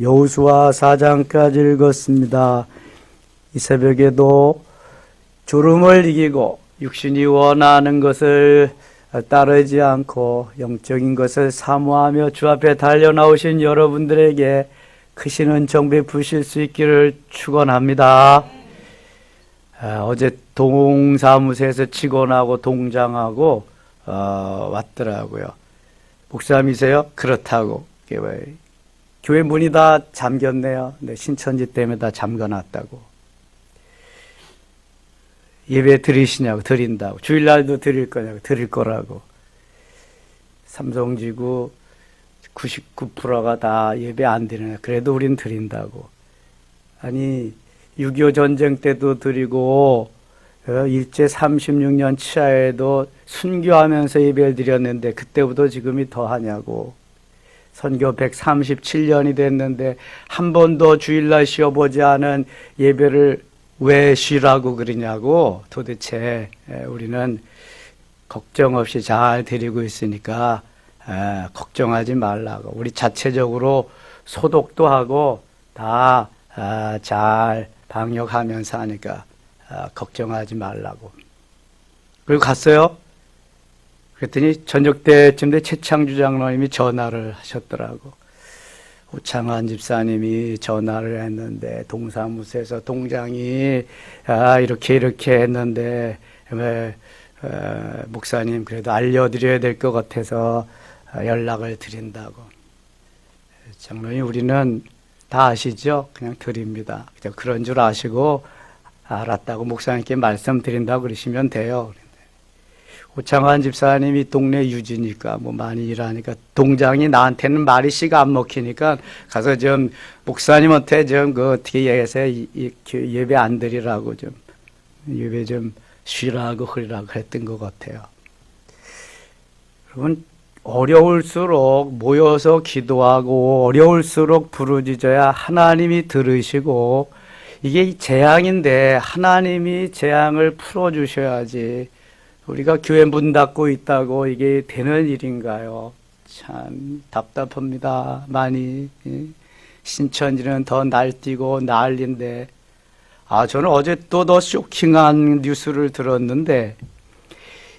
여호수아 4장까지 읽었습니다. 이 새벽에도 졸음을 이기고 육신이 원하는 것을 따르지 않고 영적인 것을 사모하며 주 앞에 달려나오신 여러분들에게 크신 은총 베푸실 수 있기를 축원합니다. 어제 동사무소에서 직원하고 동장하고 왔더라고요. 목사님이세요? 그렇다고. 교회 문이 다 잠겼네요. 네, 신천지 때문에 다 잠궈놨다고. 예배 드리시냐고. 드린다고. 주일날도 드릴 거냐고. 드릴 거라고. 삼성지구 99%가 다 예배 안 드리냐. 그래도 우린 드린다고. 아니 6.25 전쟁 때도 드리고 일제 36년 치하에도 순교하면서 예배를 드렸는데 그때부터 지금이 더하냐고. 선교 137년이 됐는데 한 번도 주일날 쉬어보지 않은 예배를 왜 쉬라고 그러냐고. 도대체 우리는 걱정 없이 잘 드리고 있으니까 걱정하지 말라고. 우리 자체적으로 소독도 하고 다 잘 방역하면서 하니까 걱정하지 말라고. 그리고 갔어요. 그랬더니 저녁 때쯤 돼 최창주 장로님이 전화를 하셨더라고. 오창환 집사님이 전화를 했는데 동사무소에서 동장이 이렇게 했는데 왜 목사님 그래도 알려드려야 될 것 같아서 연락을 드린다고. 장로님 우리는 다 아시죠? 그냥 드립니다. 그런 줄 아시고 알았다고 목사님께 말씀드린다고 그러시면 돼요. 오창환 집사님이 동네 유지니까 뭐 많이 일하니까 동장이 나한테는 말이 씨가 안 먹히니까 가서 좀 목사님한테 좀 그 어떻게 해서 예배 안 드리라고 좀 예배 좀 쉬라고 그러라고 했던 것 같아요. 여러분 어려울수록 모여서 기도하고 어려울수록 부르짖어야 하나님이 들으시고 이게 재앙인데 하나님이 재앙을 풀어주셔야지. 우리가 교회 문 닫고 있다고 이게 되는 일인가요? 참 답답합니다. 많이. 신천지는 더 날뛰고 난리인데 저는 어제 또 더 쇼킹한 뉴스를 들었는데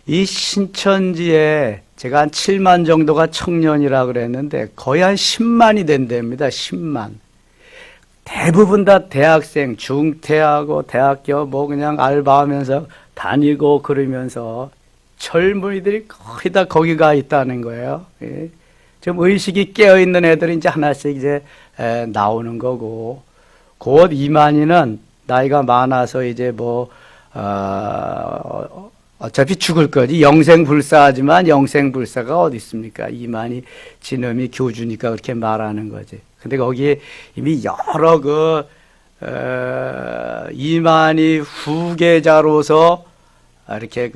이 신천지에 제가 한 7만 정도가 청년이라 그랬는데 거의 한 10만이 된답니다. 10만. 대부분 다 대학생, 중퇴하고 대학교 뭐 그냥 알바하면서 다니고 그러면서 젊은이들이 거의 다 거기 가 있다는 거예요. 예. 좀 의식이 깨어있는 애들이 이제 하나씩 이제 나오는 거고, 곧 이만희는 나이가 많아서 이제 뭐 어차피 죽을 거지. 영생불사하지만 영생불사가 어디 있습니까? 이만희 지놈이 교주니까 그렇게 말하는 거지. 근데 거기에 이미 여러 이만희 후계자로서 이렇게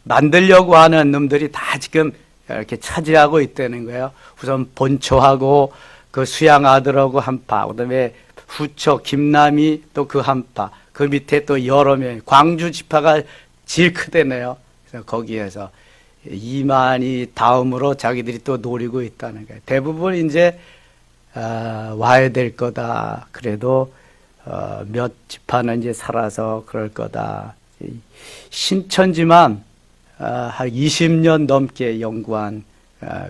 만들려고 하는 놈들이 다 지금 이렇게 차지하고 있다는 거예요. 우선 본초하고 그 수양 아들하고 한 파, 그 다음에 후초 김남희 또 그 한 파, 그 밑에 또 여러 명, 광주 지파가 제일 크대네요. 그래서 거기에서 이만희 다음으로 자기들이 또 노리고 있다는 거예요. 대부분 이제 와야 될 거다. 그래도 몇 지파는 이제 살아서 그럴 거다. 신천지만 한 20년 넘게 연구한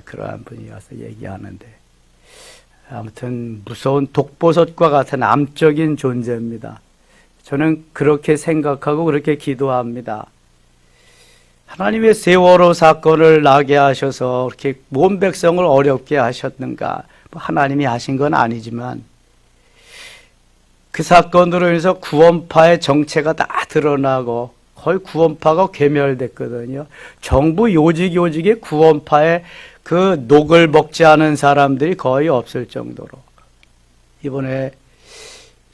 그러한 분이 와서 얘기하는데 아무튼 무서운 독보섯과 같은 암적인 존재입니다. 저는 그렇게 생각하고 그렇게 기도합니다. 하나님의 세월호 사건을 나게 하셔서 그렇게 온 백성을 어렵게 하셨는가? 하나님이 하신 건 아니지만 그 사건으로 인해서 구원파의 정체가 다 드러나고 거의 구원파가 괴멸됐거든요. 정부 요직에 구원파의 그 녹을 먹지 않은 사람들이 거의 없을 정도로. 이번에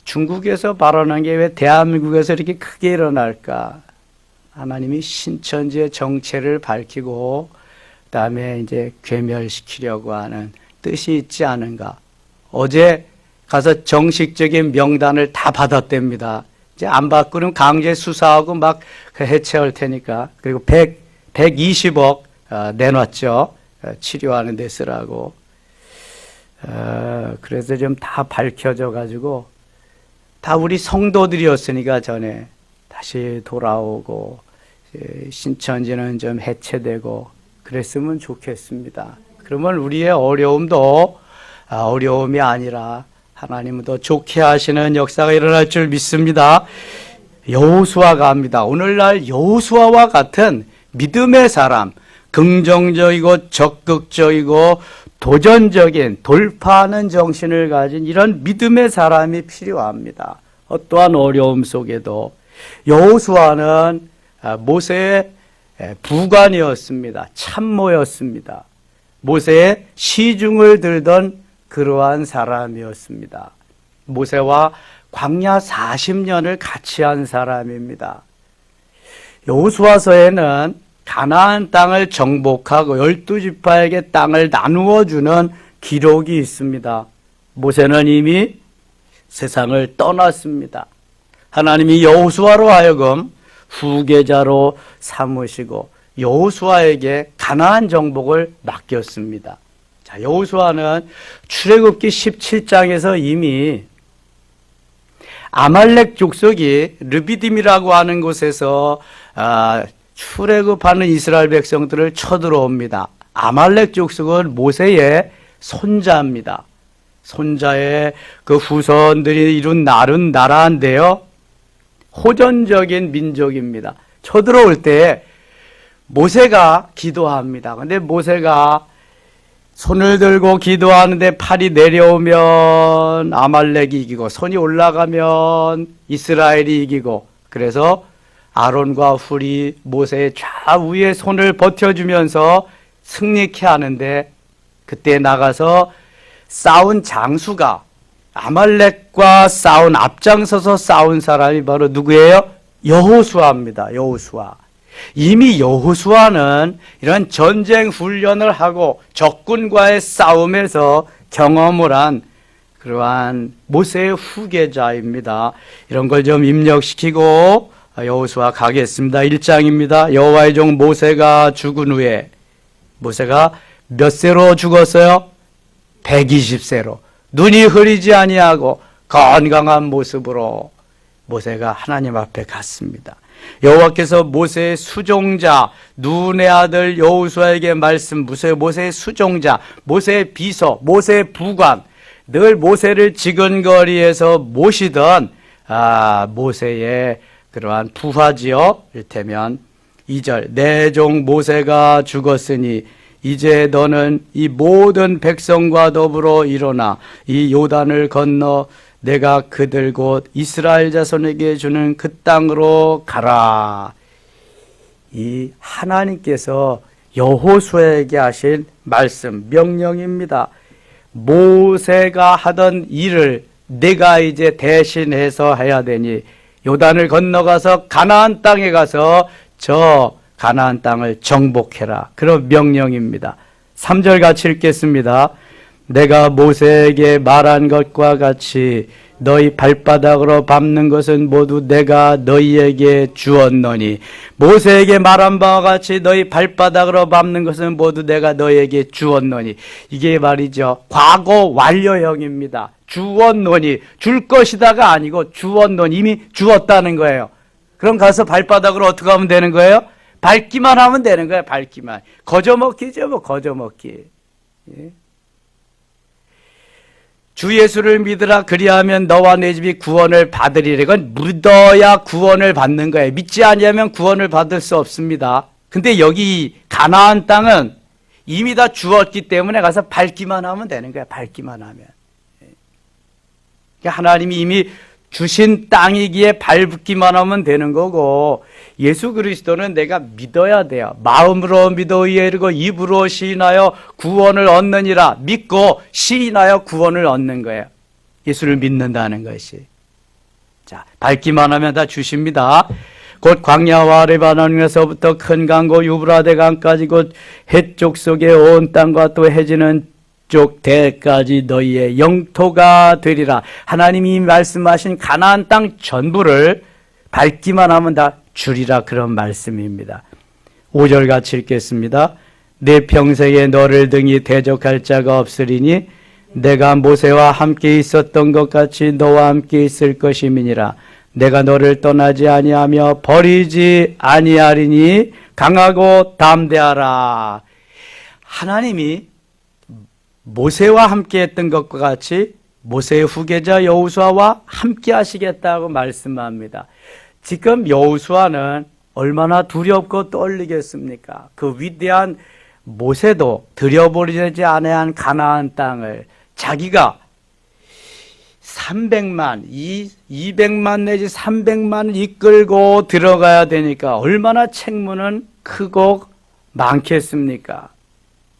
중국에서 발언한 게 왜 대한민국에서 이렇게 크게 일어날까? 하나님이 신천지의 정체를 밝히고 그다음에 이제 괴멸시키려고 하는 뜻이 있지 않은가. 어제 가서 정식적인 명단을 다 받았답니다. 이제 안 받고는 강제 수사하고 막 해체할 테니까. 그리고 120억 내놨죠. 치료하는 데 쓰라고. 그래서 좀 다 밝혀져 가지고 다 우리 성도들이었으니까 전에 다시 돌아오고 신천지는 좀 해체되고 그랬으면 좋겠습니다. 그러면 우리의 어려움도 어려움이 아니라 하나님은 더 좋게 하시는 역사가 일어날 줄 믿습니다. 여호수아가 합니다. 오늘날 여호수아와 같은 믿음의 사람, 긍정적이고 적극적이고 도전적인 돌파하는 정신을 가진 이런 믿음의 사람이 필요합니다. 어떠한 어려움 속에도. 여호수아는 모세의 부관이었습니다. 참모였습니다. 모세의 시중을 들던 그러한 사람이었습니다. 모세와 광야 40년을 같이 한 사람입니다. 여호수아서에는 가나안 땅을 정복하고 12지파에게 땅을 나누어 주는 기록이 있습니다. 모세는 이미 세상을 떠났습니다. 하나님이 여호수아로 하여금 후계자로 삼으시고 여호수아에게 가나안 정복을 맡겼습니다. 자, 여호수아는 출애굽기 17장에서 이미 아말렉 족속이 르비딤이라고 하는 곳에서 출애굽하는 이스라엘 백성들을 쳐들어옵니다. 아말렉 족속은 모세의 손자입니다. 손자의 그 후손들이 이룬 나라인데요. 호전적인 민족입니다. 쳐들어올 때 모세가 기도합니다. 근데 모세가 손을 들고 기도하는데 팔이 내려오면 아말렉이 이기고 손이 올라가면 이스라엘이 이기고, 그래서 아론과 훌이 모세의 좌우에 손을 버텨주면서 승리케 하는데, 그때 나가서 싸운 장수가 아말렉과 앞장서서 싸운 사람이 바로 누구예요? 여호수아입니다. 여호수아. 이미 여호수아는 이런 전쟁 훈련을 하고 적군과의 싸움에서 경험을 한 그러한 모세의 후계자입니다. 이런 걸 좀 입력시키고 여호수아 가겠습니다. 1장입니다. 여호와의 종 모세가 죽은 후에, 모세가 몇 세로 죽었어요? 120세로. 눈이 흐리지 아니하고 건강한 모습으로 모세가 하나님 앞에 갔습니다. 여호와께서 모세의 수종자 눈의 아들 여호수아에게 모세의 수종자, 모세의 비서, 모세의 부관, 늘 모세를 지근거리에서 모시던 모세의 그러한 부하지요. 이를테면 2절, 내 종 모세가 죽었으니 이제 너는 이 모든 백성과 더불어 일어나 이 요단을 건너 내가 그들 곧 이스라엘 자손에게 주는 그 땅으로 가라. 이 하나님께서 여호수아에게 하신 말씀, 명령입니다. 모세가 하던 일을 내가 이제 대신해서 해야 되니 요단을 건너가서 가나안 땅에 가서 저 가나안 땅을 정복해라. 그런 명령입니다. 3절 같이 읽겠습니다. 내가 모세에게 말한 것과 같이 너희 발바닥으로 밟는 것은 모두 내가 너희에게 주었노니, 모세에게 말한 바와 같이 너희 발바닥으로 밟는 것은 모두 내가 너희에게 주었노니. 이게 말이죠, 과거 완료형입니다. 주었노니, 줄 것이다가 아니고 주었노니, 이미 주었다는 거예요. 그럼 가서 발바닥으로 어떻게 하면 되는 거예요? 밟기만 하면 되는 거예요. 밟기만. 거저먹기죠, 뭐 거저먹기. 예. 주 예수를 믿으라, 그리하면 너와 내 집이 구원을 받으리라. 이건 믿어야 구원을 받는 거예요. 믿지 아니하면 구원을 받을 수 없습니다. 근데 여기 가나안 땅은 이미 다 주었기 때문에 가서 밟기만 하면 되는 거예요. 밟기만 하면. 그러니까 하나님이 이미 주신 땅이기에 밟기만 하면 되는 거고, 예수 그리스도는 내가 믿어야 돼요. 마음으로 믿어 의에 이르고 입으로 시인하여 구원을 얻느니라. 믿고 시인하여 구원을 얻는 거예요. 예수를 믿는다는 것이. 자, 밟기만 하면 다 주십니다. 곧 광야와 레바논에서부터 큰 강고 유브라데 강까지 곧 해쪽 속에 온 땅과 또 해지는 쪽 대까지 너희의 영토가 되리라. 하나님이 말씀하신 가나안 땅 전부를 밟기만 하면 다 주리라, 그런 말씀입니다. 5절 같이 읽겠습니다. 내 평생에 너를 등이 대적할 자가 없으리니 내가 모세와 함께 있었던 것 같이 너와 함께 있을 것임이니라. 내가 너를 떠나지 아니하며 버리지 아니하리니 강하고 담대하라. 하나님이 모세와 함께 했던 것과 같이 모세의 후계자 여호수아와 함께 하시겠다고 말씀합니다. 지금 여호수아는 얼마나 두렵고 떨리겠습니까? 그 위대한 모세도 들여버리지 아니한 가나안 땅을 자기가 300만, 200만 내지 300만을 이끌고 들어가야 되니까 얼마나 책무는 크고 많겠습니까?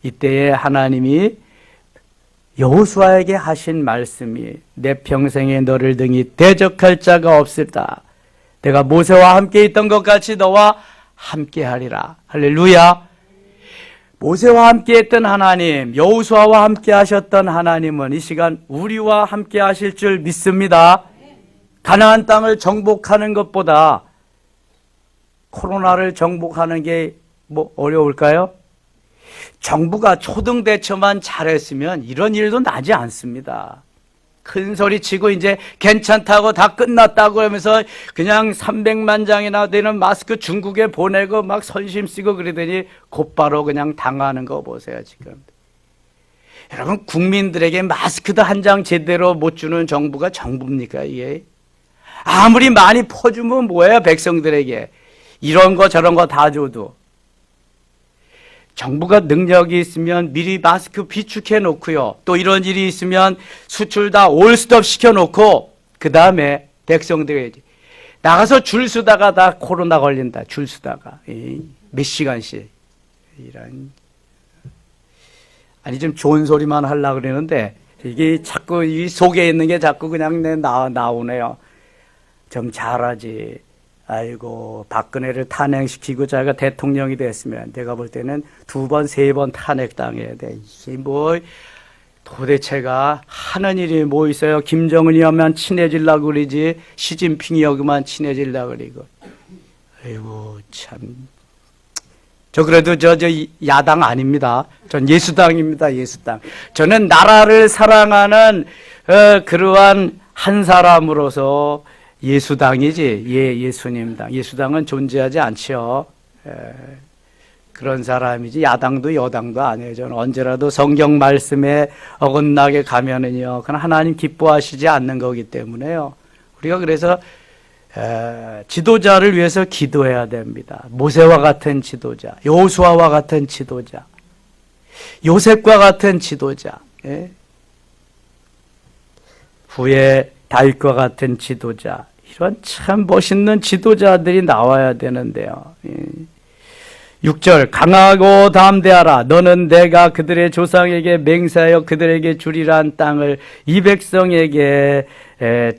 이때에 하나님이 여호수아에게 하신 말씀이 내 평생에 너를 등이 대적할 자가 없을다. 내가 모세와 함께 있던 것 같이 너와 함께 하리라. 할렐루야. 모세와 함께 했던 하나님, 여호수아와 함께 하셨던 하나님은 이 시간 우리와 함께 하실 줄 믿습니다. 가나안 땅을 정복하는 것보다 코로나를 정복하는 게 뭐 어려울까요? 정부가 초등대처만 잘했으면 이런 일도 나지 않습니다. 큰 소리 치고 이제 괜찮다고 다 끝났다고 하면서 그냥 300만 장이나 되는 마스크 중국에 보내고 막 선심 쓰고 그러더니 곧바로 그냥 당하는 거 보세요, 지금. 여러분, 국민들에게 마스크도 한 장 제대로 못 주는 정부가 정부입니까, 이게? 아무리 많이 퍼주면 뭐예요, 백성들에게. 이런 거 저런 거 다 줘도. 정부가 능력이 있으면 미리 마스크 비축해 놓고요. 또 이런 일이 있으면 수출 다 올스톱 시켜 놓고 그 다음에 백성들에게 나가서 줄 서다가 다 코로나 걸린다. 줄 서다가 몇 시간씩. 이런. 아니 좀 좋은 소리만 하려고 그러는데 이게 자꾸 이 속에 있는 게 자꾸 그냥 나오네요. 좀 잘하지. 아이고, 박근혜를 탄핵시키고 자기가 대통령이 됐으면 내가 볼 때는 2번, 3번 탄핵당해야 돼. 이게 뭐 도대체가 하는 일이 뭐 있어요? 김정은이야만 친해지려고 그러지 시진핑이 여기만 친해지려고 그러고. 아이고 참. 저 그래도 저 야당 아닙니다. 전 예수당입니다. 예수당. 저는 나라를 사랑하는 그러한 한 사람으로서 예수당이지, 예수님당. 예수당은 존재하지 않죠. 그런 사람이지, 야당도 여당도 아니에요. 저는 언제라도 성경 말씀에 어긋나게 가면은요, 그건 하나님 기뻐하시지 않는 거기 때문에요. 우리가 그래서, 지도자를 위해서 기도해야 됩니다. 모세와 같은 지도자, 여호수아와 같은 지도자, 요셉과 같은 지도자, 예? 후에 다윗과 같은 지도자, 이런 참 멋있는 지도자들이 나와야 되는데요. 6절 강하고 담대하라. 너는 내가 그들의 조상에게 맹세하여 그들에게 주리란 땅을 이 백성에게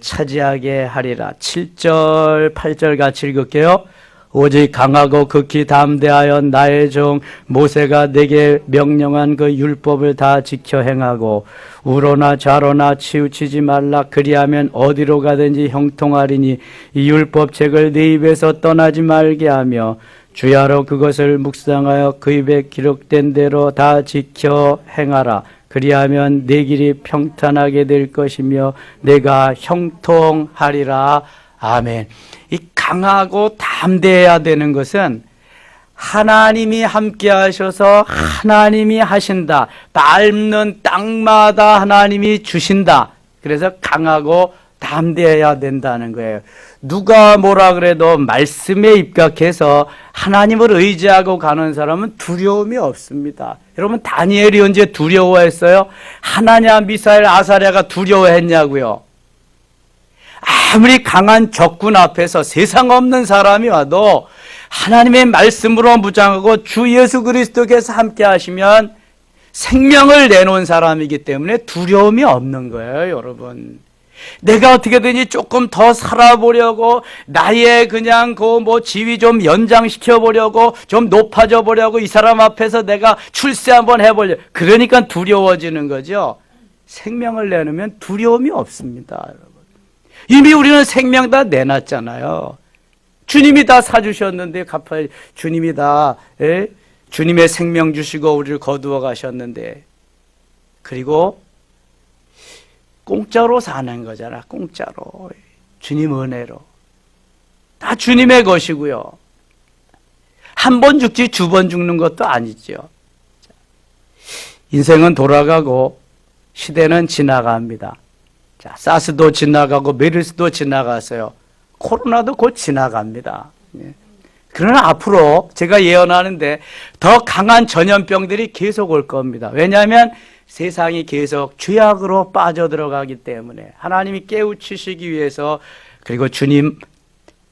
차지하게 하리라. 7절 8절 같이 읽을게요. 오직 강하고 극히 담대하여 나의 종 모세가 내게 명령한 그 율법을 다 지켜 행하고 우로나 좌로나 치우치지 말라. 그리하면 어디로 가든지 형통하리니 이 율법책을 네 입에서 떠나지 말게 하며 주야로 그것을 묵상하여 그 입에 기록된 대로 다 지켜 행하라. 그리하면 내 길이 평탄하게 될 것이며 내가 형통하리라. 아멘. 이 강하고 담대해야 되는 것은 하나님이 함께 하셔서 하나님이 하신다. 밟는 땅마다 하나님이 주신다. 그래서 강하고 담대해야 된다는 거예요. 누가 뭐라 그래도 말씀에 입각해서 하나님을 의지하고 가는 사람은 두려움이 없습니다. 여러분, 다니엘이 언제 두려워했어요? 하나냐, 미사엘, 아사랴가 두려워했냐고요? 아무리 강한 적군 앞에서 세상 없는 사람이 와도 하나님의 말씀으로 무장하고 주 예수 그리스도께서 함께 하시면 생명을 내놓은 사람이기 때문에 두려움이 없는 거예요, 여러분. 내가 어떻게든지 조금 더 살아보려고 나의 그냥 그 뭐 지위 좀 연장시켜 보려고 좀 높아져 보려고 이 사람 앞에서 내가 출세 한번 해보려고 그러니까 두려워지는 거죠. 생명을 내놓으면 두려움이 없습니다, 여러분. 이미 우리는 생명 다 내놨잖아요. 주님이 다 사주셨는데 갚아야 주님이 다 주님의 생명 주시고 우리를 거두어 가셨는데 그리고 공짜로 사는 거잖아. 공짜로. 주님 은혜로. 다 주님의 것이고요. 한 번 죽지 두 번 죽는 것도 아니죠. 인생은 돌아가고 시대는 지나갑니다. 자, 사스도 지나가고 메르스도 지나갔어요. 코로나도 곧 지나갑니다. 그러나 앞으로 제가 예언하는데 더 강한 전염병들이 계속 올 겁니다. 왜냐하면 세상이 계속 죄악으로 빠져들어가기 때문에 하나님이 깨우치시기 위해서, 그리고 주님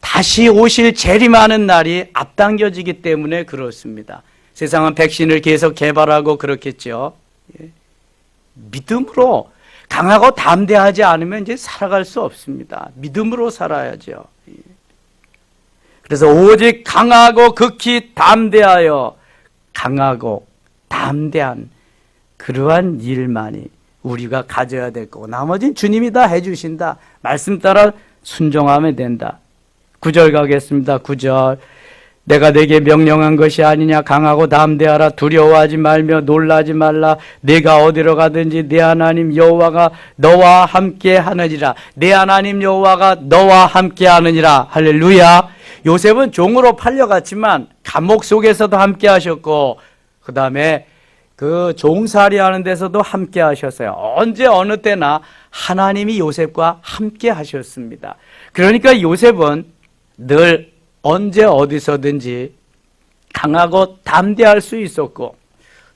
다시 오실 재림하는 날이 앞당겨지기 때문에 그렇습니다. 세상은 백신을 계속 개발하고 그렇겠죠. 믿음으로 강하고 담대하지 않으면 이제 살아갈 수 없습니다. 믿음으로 살아야죠. 그래서 오직 강하고 극히 담대하여 강하고 담대한 그러한 일만이 우리가 가져야 될 거고, 나머지는 주님이 다 해주신다. 말씀 따라 순종하면 된다. 9절 가겠습니다. 9절. 내가 내게 명령한 것이 아니냐. 강하고 담대하라. 두려워하지 말며 놀라지 말라. 내가 어디로 가든지 내 하나님 여호와가 너와 함께 하느니라. 내 하나님 여호와가 너와 함께 하느니라. 할렐루야. 요셉은 종으로 팔려갔지만 감옥 속에서도 함께 하셨고, 그 다음에 그 종살이 하는 데서도 함께 하셨어요. 언제 어느 때나 하나님이 요셉과 함께 하셨습니다. 그러니까 요셉은 늘 언제 어디서든지 강하고 담대할 수 있었고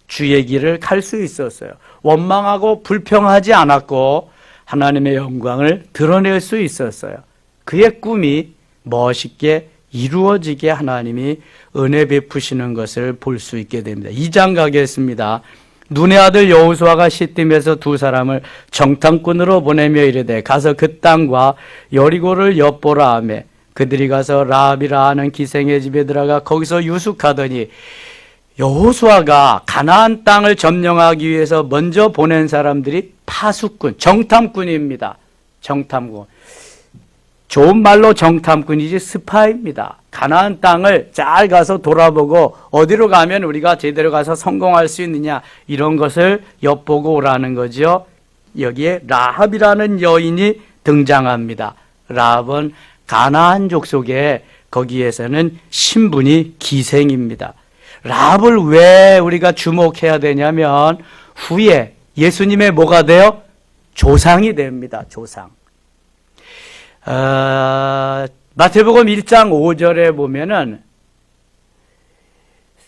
주의 길을 갈 수 있었어요. 원망하고 불평하지 않았고 하나님의 영광을 드러낼 수 있었어요. 그의 꿈이 멋있게 이루어지게 하나님이 은혜 베푸시는 것을 볼 수 있게 됩니다. 2장 가겠습니다. 눈의 아들 여호수아가 시딤에서 두 사람을 정탐꾼으로 보내며 이르되 가서 그 땅과 여리고를 엿보라 하며 그들이 가서 라합이라 하는 기생의 집에 들어가 거기서 유숙하더니, 여호수아가 가나안 땅을 점령하기 위해서 먼저 보낸 사람들이 파수꾼, 정탐꾼입니다. 정탐꾼. 좋은 말로 정탐꾼이지 스파입니다. 가나안 땅을 잘 가서 돌아보고 어디로 가면 우리가 제대로 가서 성공할 수 있느냐, 이런 것을 엿보고 오라는 거죠. 여기에 라합이라는 여인이 등장합니다. 라합은 가나안족 속에 거기에서는 신분이 기생입니다. 라합을 왜 우리가 주목해야 되냐면 후에 예수님의 뭐가 돼요? 조상이 됩니다. 조상. 마태복음 1장 5절에 보면은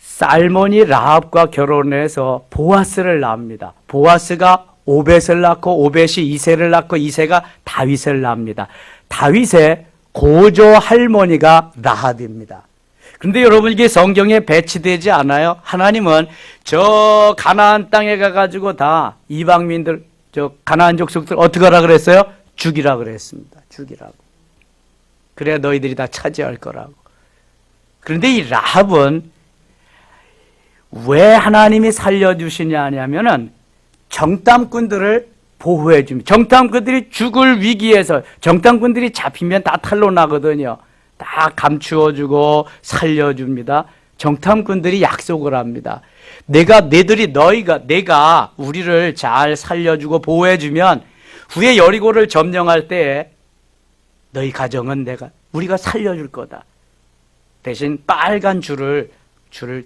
살몬이 라합과 결혼해서 보아스를 낳습니다. 보아스가 오벳을 낳고 오벳이 이새를 낳고 이새가 다윗을 낳습니다. 다윗의 고조 할머니가 라합입니다. 그런데 여러분, 이게 성경에 배치되지 않아요? 하나님은 저 가나안 땅에 가가지고 다 이방민들, 저 가나안 족속들 어떻게 하라 그랬어요? 죽이라 그랬습니다. 죽이라고. 그래야 너희들이 다 차지할 거라고. 그런데 이 라합은 왜 하나님이 살려주시냐 하냐면은 정탐꾼들을 보호해 줍니다. 정탐꾼들이 죽을 위기에서, 정탐꾼들이 잡히면 다 탄로 나거든요. 다 감추어주고 살려줍니다. 정탐꾼들이 약속을 합니다. 내가 우리를 잘 살려주고 보호해주면 후에 여리고를 점령할 때에 너희 가정은 우리가 살려줄 거다. 대신 빨간 줄을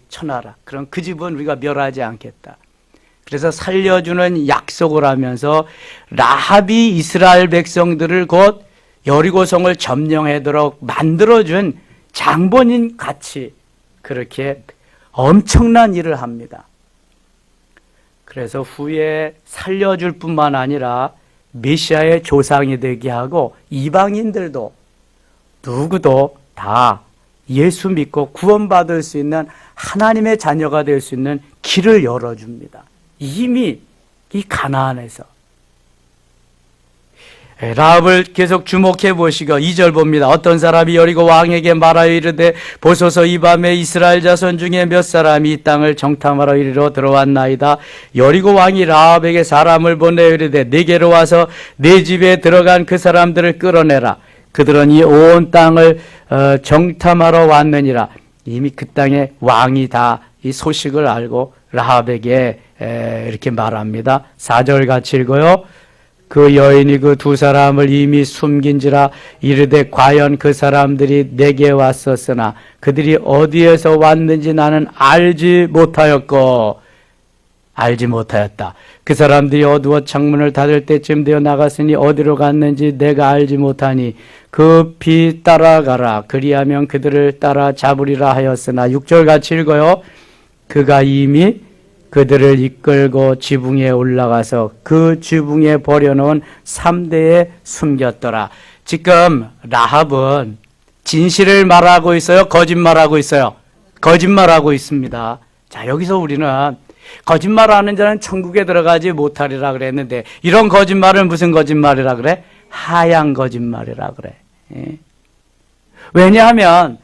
쳐놔라. 그럼 그 집은 우리가 멸하지 않겠다. 그래서 살려주는 약속을 하면서 라합이 이스라엘 백성들을 곧 여리고성을 점령하도록 만들어준 장본인 같이 그렇게 엄청난 일을 합니다. 그래서 후에 살려줄 뿐만 아니라 메시아의 조상이 되게 하고 이방인들도 누구도 다 예수 믿고 구원받을 수 있는 하나님의 자녀가 될 수 있는 길을 열어줍니다. 이미 이 가나안에서. 라합을 계속 주목해 보시고 2절 봅니다. 어떤 사람이 여리고 왕에게 말하여 이르되 보소서 이 밤에 이스라엘 자손 중에 몇 사람이 이 땅을 정탐하러 이리로 들어왔나이다. 여리고 왕이 라합에게 사람을 보내어 이르되 네게로 와서 네 집에 들어간 그 사람들을 끌어내라. 그들은 이 온 땅을 정탐하러 왔느니라. 이미 그 땅에 왕이 다 이 소식을 알고 라합에게 이렇게 말합니다. 4절 같이 읽어요. 그 여인이 그 두 사람을 이미 숨긴지라 이르되 과연 그 사람들이 내게 왔었으나 그들이 어디에서 왔는지 나는 알지 못하였고 알지 못하였다. 그 사람들이 어두워 창문을 닫을 때쯤 되어 나갔으니 어디로 갔는지 내가 알지 못하니 급히 따라가라. 그리하면 그들을 따라 잡으리라 하였으나 6절 같이 읽어요. 그가 이미 그들을 이끌고 지붕에 올라가서 그 지붕에 버려놓은 3대에 숨겼더라. 지금 라합은 진실을 말하고 있어요? 거짓말하고 있어요? 거짓말하고 있습니다. 자, 여기서 우리는 거짓말하는 자는 천국에 들어가지 못하리라 그랬는데 이런 거짓말은 무슨 거짓말이라 그래? 하얀 거짓말이라 그래. 예. 왜냐하면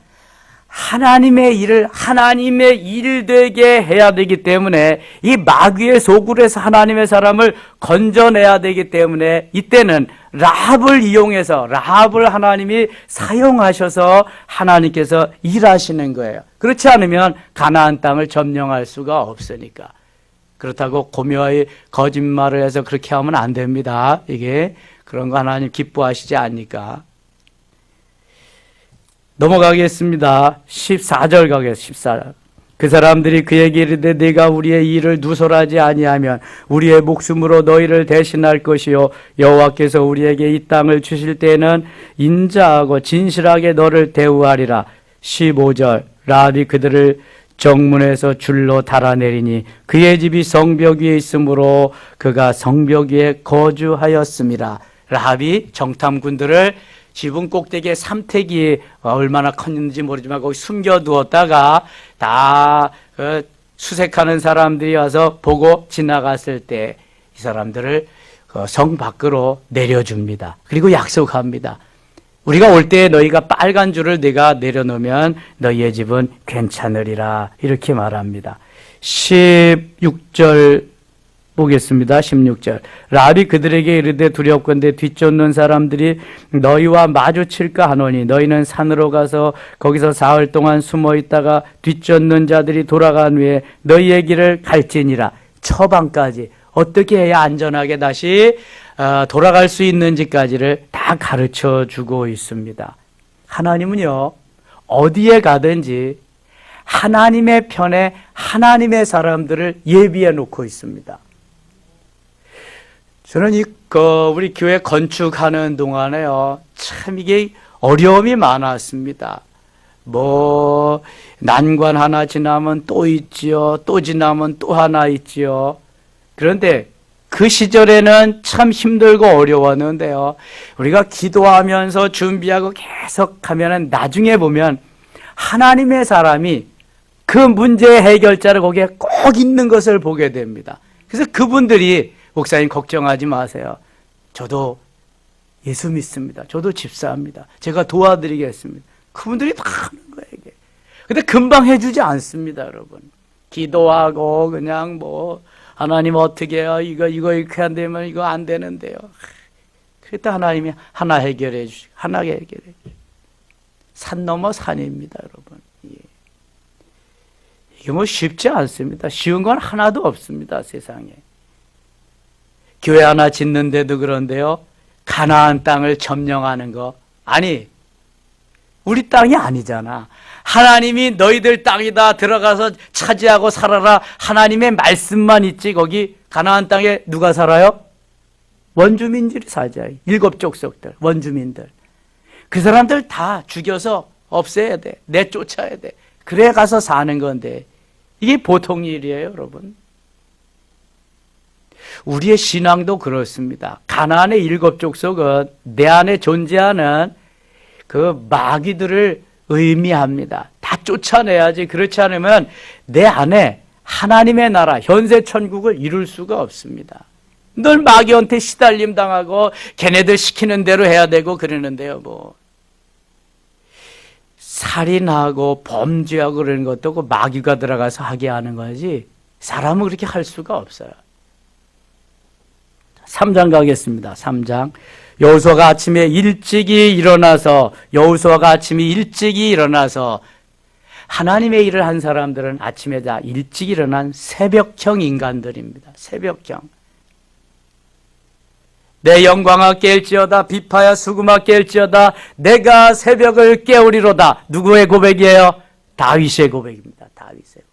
하나님의 일을 하나님의 일 되게 해야 되기 때문에 이 마귀의 속으로 해서 하나님의 사람을 건져내야 되기 때문에 이때는 라합을 이용해서 라합을 하나님이 사용하셔서 하나님께서 일하시는 거예요. 그렇지 않으면 가나안 땅을 점령할 수가 없으니까. 그렇다고 고묘하게 거짓말을 해서 그렇게 하면 안 됩니다. 이게 그런 거 하나님 기뻐하시지 않으니까. 넘어가겠습니다. 14절 가겠습니다. 14절. 그 사람들이 그에게 이르되 네가 우리의 일을 누설하지 아니하면 우리의 목숨으로 너희를 대신할 것이요 여호와께서 우리에게 이 땅을 주실 때에는 인자하고 진실하게 너를 대우하리라. 15절. 라합이 그들을 정문에서 줄로 달아내리니 그의 집이 성벽 위에 있으므로 그가 성벽 위에 거주하였습니다. 라합이 정탐꾼들을 지붕 꼭대기에 삼택이 얼마나 컸는지 모르지만 거기 숨겨두었다가 다 수색하는 사람들이 와서 보고 지나갔을 때 이 사람들을 성 밖으로 내려줍니다. 그리고 약속합니다. 우리가 올 때 너희가 빨간 줄을 네가 내려놓으면 너희의 집은 괜찮으리라. 이렇게 말합니다. 16절 보겠습니다. 16절. 라합이 그들에게 이르되 두렵건대 뒤쫓는 사람들이 너희와 마주칠까 하노니 너희는 산으로 가서 거기서 사흘 동안 숨어 있다가 뒤쫓는 자들이 돌아간 후에 너희의 길을 갈지니라. 처방까지 어떻게 해야 안전하게 다시 돌아갈 수 있는지까지를 다 가르쳐 주고 있습니다. 하나님은요, 어디에 가든지 하나님의 편에 하나님의 사람들을 예비해 놓고 있습니다. 저는 우리 교회 건축하는 동안에요, 참 이게 어려움이 많았습니다. 난관 하나 지나면 또 있지요. 또 지나면 또 하나 있지요. 그런데 그 시절에는 참 힘들고 어려웠는데요. 우리가 기도하면서 준비하고 계속 하면은 나중에 보면 하나님의 사람이 그 문제의 해결자를 거기에 꼭 있는 것을 보게 됩니다. 그래서 그분들이 목사님 걱정하지 마세요. 저도 예수 믿습니다. 저도 집사합니다. 제가 도와드리겠습니다. 그분들이 다 하는 거예요, 이게. 근데 금방 해주지 않습니다, 여러분. 기도하고 그냥 하나님 어떻게 해요? 이거 이렇게 안 되면 이거 안 되는데요. 그랬다 하나님이 하나 해결해 주시고 하나 해결해 주시고. 산 넘어 산입니다, 여러분. 예. 이게 쉽지 않습니다. 쉬운 건 하나도 없습니다, 세상에. 교회 하나 짓는데도 그런데요. 가나안 땅을 점령하는 거. 아니, 우리 땅이 아니잖아. 하나님이 너희들 땅이다 들어가서 차지하고 살아라. 하나님의 말씀만 있지. 거기 가나안 땅에 누가 살아요? 원주민들이 살아요. 7 족속들, 원주민들. 그 사람들 다 죽여서 없애야 돼. 내쫓아야 돼. 그래 가서 사는 건데 이게 보통 일이에요, 여러분. 우리의 신앙도 그렇습니다. 가나안의 7 족속은 내 안에 존재하는 그 마귀들을 의미합니다. 다 쫓아내야지. 그렇지 않으면 내 안에 하나님의 나라, 현세 천국을 이룰 수가 없습니다. 늘 마귀한테 시달림 당하고 걔네들 시키는 대로 해야 되고 그러는데요. 살인하고 범죄하고 그러는 것도 그 마귀가 들어가서 하게 하는 거지 사람은 그렇게 할 수가 없어요. 3장 가겠습니다. 3장. 여호수아가 아침에 일찍이 일어나서 하나님의 일을 한 사람들은 아침에 다 일찍 일어난 새벽형 인간들입니다. 새벽형. 내 영광아 깰지어다 비파야 수금아 깰지어다 내가 새벽을 깨우리로다. 누구의 고백이에요? 다윗의 고백입니다. 다윗의 고백.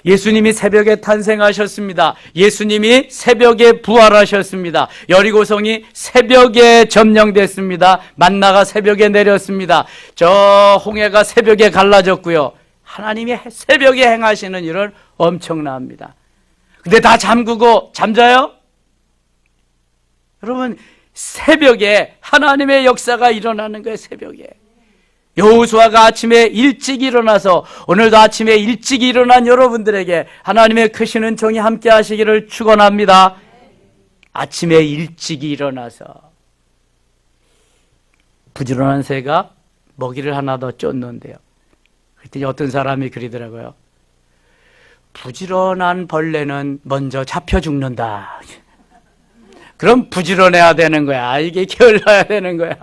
예수님이 새벽에 탄생하셨습니다. 예수님이 새벽에 부활하셨습니다. 여리고성이 새벽에 점령됐습니다. 만나가 새벽에 내렸습니다. 저 홍해가 새벽에 갈라졌고요. 하나님이 새벽에 행하시는 일은 엄청납니다. 근데 다 잠그고 잠자요? 여러분, 새벽에 하나님의 역사가 일어나는 거예요. 새벽에. 여호수아가 아침에 일찍 일어나서 오늘도 아침에 일찍 일어난 여러분들에게 하나님의 크시는 종이 함께 하시기를 축원합니다. 아침에 일찍 일어나서 부지런한 새가 먹이를 하나 더 쫓는데요. 그랬더니 어떤 사람이 그러더라고요. 부지런한 벌레는 먼저 잡혀 죽는다. 그럼 부지런해야 되는 거야. 이게 게을러야 되는 거야.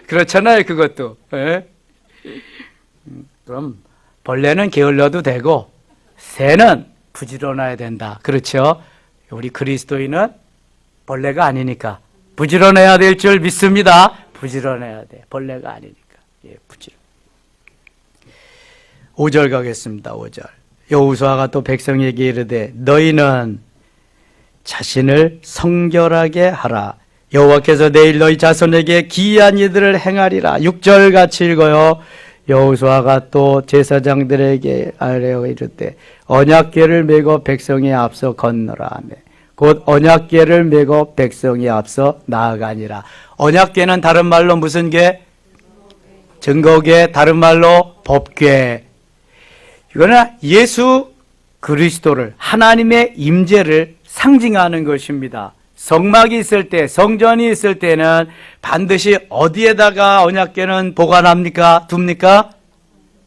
그렇잖아요, 그것도. 예? 그럼 벌레는 게을러도 되고 새는 부지런해야 된다. 그렇죠? 우리 그리스도인은 벌레가 아니니까 부지런해야 될 줄 믿습니다. 부지런해야 돼. 벌레가 아니니까. 예, 부지런. 5절 가겠습니다. 5절. 여호수아가 또 백성에게 이르되 너희는 자신을 성결하게 하라. 여호와께서 내일 너희 자손에게 기이한 일들을 행하리라. 6절 같이 읽어요. 여호수아가 또 제사장들에게 아뢰어 이르되 언약궤를 메고 백성의 앞서 건너라 하며 곧 언약궤를 메고 백성의 앞서 나아가니라. 언약궤는 다른 말로 무슨 궤? 증거궤, 다른 말로 법궤. 이거는 예수 그리스도를, 하나님의 임재를 상징하는 것입니다. 성막이 있을 때, 성전이 있을 때는 반드시 어디에다가 언약궤는 보관합니까? 둡니까?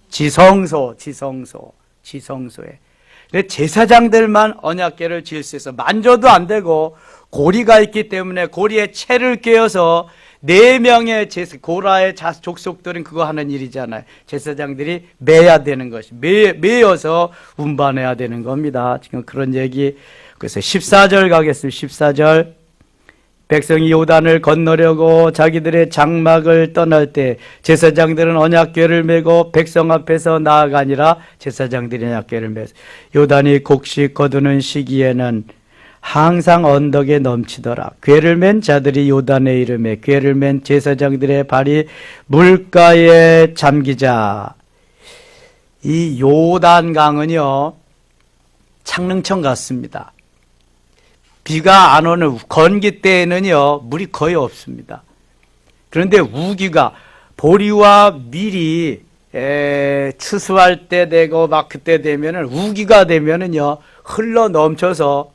지성소에. 근데 제사장들만 언약궤를 지을 수 있어. 만져도 안 되고 고리가 있기 때문에 고리에 채를 꿰어서 4명의 고라의 족속들은 그거 하는 일이잖아요. 제사장들이 매야 되는 것이, 매여서 운반해야 되는 겁니다. 지금 그런 얘기. 그래서 14절 가겠습니다. 14절. 백성이 요단을 건너려고 자기들의 장막을 떠날 때 제사장들은 언약궤를 메고 백성 앞에서 나아가니라. 제사장들이 언약궤를 메서 요단이 곡식 거두는 시기에는 항상 언덕에 넘치더라. 궤를 맨 자들이 요단에 이르매 궤를 맨 제사장들의 발이 물가에 잠기자. 이 요단강은요 창릉천 같습니다. 비가 안 오는 건기 때에는요 물이 거의 없습니다. 그런데 우기가 보리와 밀이 추수할 때 되고 막 그때 되면은 우기가 되면은요 흘러 넘쳐서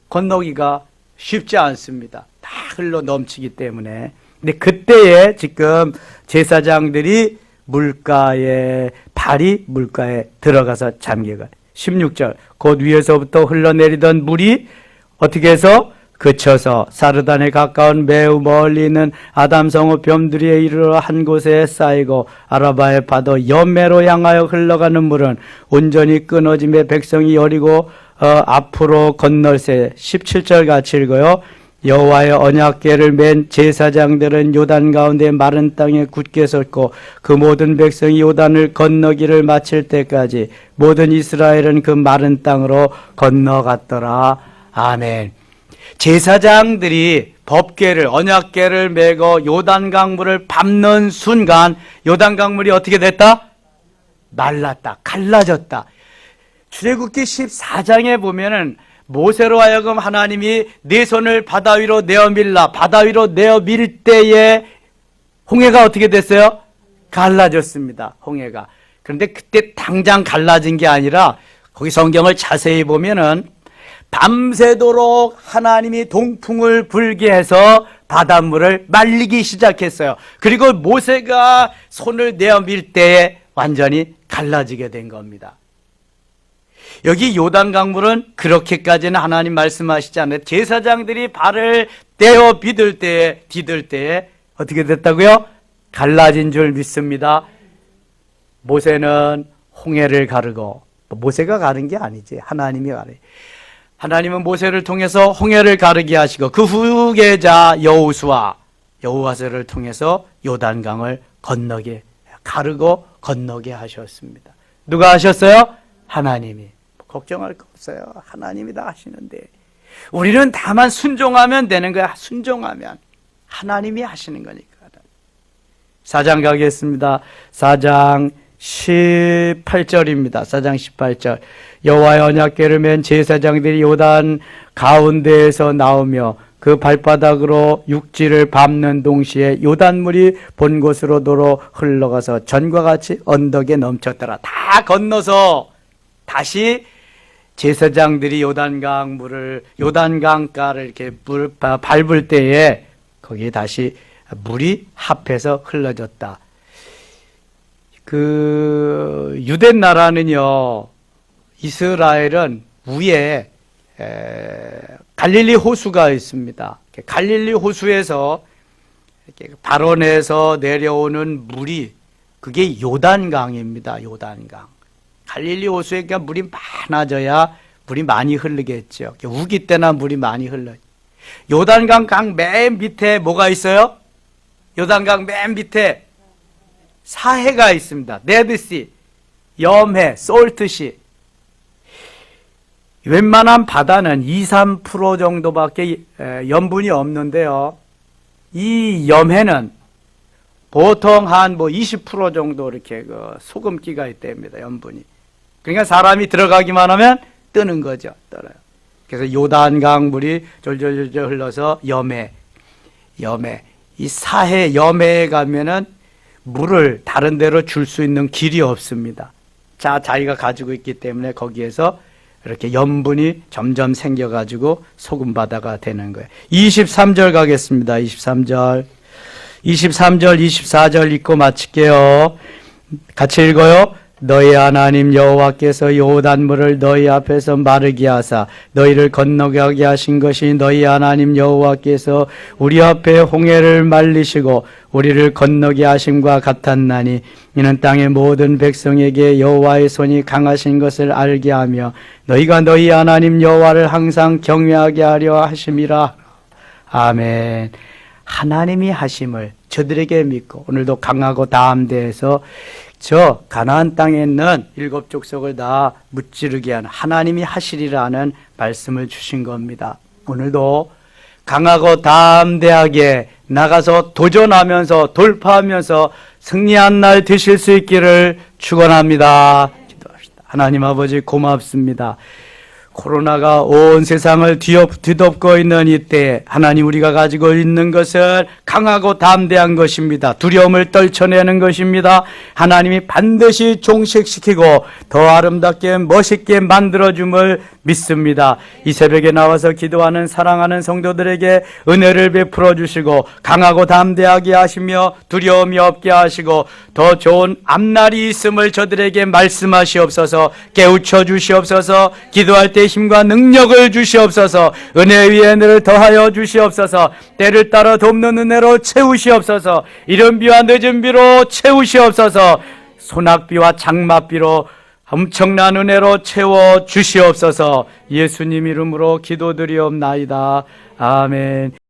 건너기가 쉽지 않습니다. 다 흘러 넘치기 때문에. 근데 그때에 지금 제사장들이 발이 물가에 들어가서 잠겨가요. 16절. 곧 위에서부터 흘러내리던 물이 어떻게 해서 그쳐서 사르단에 가까운 매우 멀리 있는 아담성읍 뼘두리에 이르러 한 곳에 쌓이고 아라바의 바다 연매로 향하여 흘러가는 물은 온전히 끊어짐에 백성이 여리고 앞으로 건널새. 17절 같이 읽어요. 여호와의 언약궤를 맨 제사장들은 요단 가운데 마른 땅에 굳게 섰고 그 모든 백성이 요단을 건너기를 마칠 때까지 모든 이스라엘은 그 마른 땅으로 건너갔더라. 아멘. 제사장들이 법궤를, 언약궤를 메고 요단 강물을 밟는 순간 요단 강물이 어떻게 됐다? 말랐다. 갈라졌다. 출애굽기 14장에 보면은 모세로 하여금 하나님이 네 손을 바다 위로 내어 밀라. 바다 위로 내어 밀 때에 홍해가 어떻게 됐어요? 갈라졌습니다. 홍해가. 그런데 그때 당장 갈라진 게 아니라 거기 성경을 자세히 보면은 밤새도록 하나님이 동풍을 불게 해서 바닷물을 말리기 시작했어요. 그리고 모세가 손을 내어 밀 때에 완전히 갈라지게 된 겁니다. 여기 요단 강물은 그렇게까지는 하나님 말씀하시지 않아요. 제사장들이 발을 떼어 디딜 때에 어떻게 됐다고요? 갈라진 줄 믿습니다. 모세는 홍해를 가르고, 모세가 가른 게 아니지. 하나님이 가르. 하나님은 모세를 통해서 홍해를 가르게 하시고 그 후계자 여호와스를 통해서 요단강을 가르고 건너게 하셨습니다. 누가 하셨어요? 하나님이. 걱정할 거 없어요. 하나님이 다 하시는데 우리는 다만 순종하면 되는 거야. 순종하면 하나님이 하시는 거니까. 4장 가겠습니다. 4장 18절입니다. 4장 18절. 여호와의 언약궤를 맨 제사장들이 요단 가운데에서 나오며 그 발바닥으로 육지를 밟는 동시에 요단물이 본 곳으로 도로 흘러가서 전과 같이 언덕에 넘쳤더라. 다 건너서 다시 제사장들이 요단강가를 이렇게 밟을 때에 거기에 다시 물이 합해서 흘러졌다. 그 유대 나라는요, 이스라엘은 위에 갈릴리 호수가 있습니다. 갈릴리 호수에서 이렇게 발원해서 내려오는 물이 그게 요단강입니다. 요단강. 갈릴리 호수에 물이 많아져야 물이 많이 흐르겠죠. 우기 때나 물이 많이 흘러. 요단강 맨 밑에 뭐가 있어요? 요단강 맨 밑에 사해가 있습니다. 데드시, 염해, 솔트시. 웬만한 바다는 2~3% 정도밖에 염분이 없는데요. 이 염해는 보통 한 20% 정도 이렇게 소금기가 있답니다. 염분이. 그러니까 사람이 들어가기만 하면 뜨는 거죠. 떨어요. 그래서 요단강 물이 졸졸졸 흘러서 염해. 이 사해 염해에 가면은 물을 다른 데로 줄 수 있는 길이 없습니다. 자기가 가지고 있기 때문에 거기에서 이렇게 염분이 점점 생겨가지고 소금바다가 되는 거예요. 23절 가겠습니다. 23절, 24절 읽고 마칠게요. 같이 읽어요. 너희 하나님 여호와께서 요단물을 너희 앞에서 마르게 하사 너희를 건너게 하신 것이 너희 하나님 여호와께서 우리 앞에 홍해를 말리시고 우리를 건너게 하심과 같았나니 이는 땅의 모든 백성에게 여호와의 손이 강하신 것을 알게 하며 너희가 너희 하나님 여호와를 항상 경외하게 하려 하심이라. 아멘. 하나님이 하심을 저들에게 믿고 오늘도 강하고 담대해서 저 가나안 땅에 있는 7 족속을 다 무찌르게 하는 하나님이 하시리라는 말씀을 주신 겁니다. 오늘도 강하고 담대하게 나가서 도전하면서 돌파하면서 승리한 날 되실 수 있기를 축원합니다. 기도합시다. 하나님 아버지 고맙습니다. 코로나가 온 세상을 뒤덮고 있는 이때 하나님 우리가 가지고 있는 것은 강하고 담대한 것입니다. 두려움을 떨쳐내는 것입니다. 하나님이 반드시 종식시키고 더 아름답게 멋있게 만들어줌을 믿습니다. 이 새벽에 나와서 기도하는 사랑하는 성도들에게 은혜를 베풀어 주시고 강하고 담대하게 하시며 두려움이 없게 하시고 더 좋은 앞날이 있음을 저들에게 말씀하시옵소서. 깨우쳐 주시옵소서. 기도할 때 힘과 능력을 주시옵소서. 은혜 위에 은혜를 더하여 주시옵소서. 때를 따라 돕는 은혜로 채우시옵소서. 이른 비와 늦은 비로 채우시옵소서. 소낙비와 장맛비로 엄청난 은혜로 채워 주시옵소서. 예수님 이름으로 기도드리옵나이다. 아멘.